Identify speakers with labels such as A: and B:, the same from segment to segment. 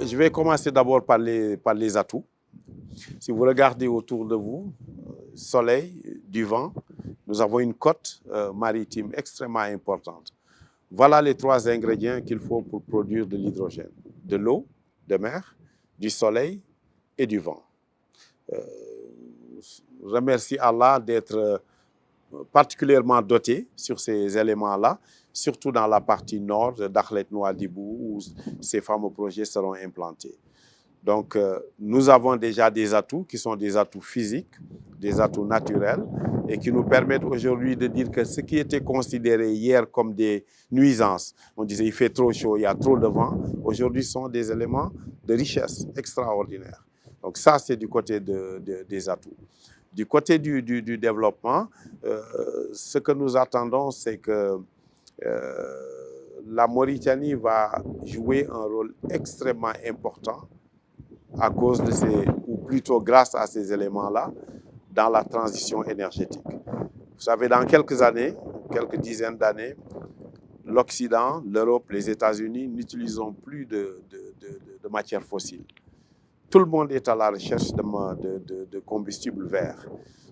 A: Je vais commencer d'abord par les atouts. Si vous regardez autour de vous, soleil, du vent, nous avons une côte maritime extrêmement importante. Voilà les 3 ingrédients qu'il faut pour produire de l'hydrogène. De l'eau de mer, du soleil et du vent. Je remercie Allah d'être particulièrement doté sur ces éléments-là, surtout dans la partie nord de Dakhlet Nouadhibou, où ces fameux projets seront implantés. Donc, nous avons déjà des atouts qui sont des atouts physiques, des atouts naturels, et qui nous permettent aujourd'hui de dire que ce qui était considéré hier comme des nuisances, on disait il fait trop chaud, il y a trop de vent, aujourd'hui sont des éléments de richesse extraordinaire. Donc ça, c'est du côté des atouts. Du côté du développement, ce que nous attendons, c'est que la Mauritanie va jouer un rôle extrêmement important à cause de ces, ou plutôt grâce à ces éléments-là, dans la transition énergétique. Vous savez, dans quelques années, quelques dizaines d'années, l'Occident, l'Europe, les États-Unis n'utilisent plus de matières fossiles. Tout le monde est à la recherche de combustibles verts.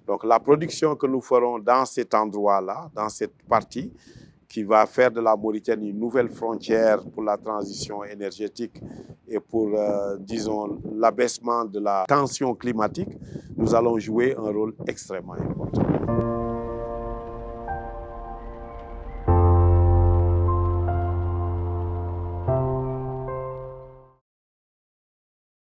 A: Donc la production que nous ferons dans cet endroit-là, dans cette partie, qui va faire de la Mauritanie une nouvelle frontière pour la transition énergétique et pour, disons, l'abaissement de la tension climatique, nous allons jouer un rôle extrêmement important.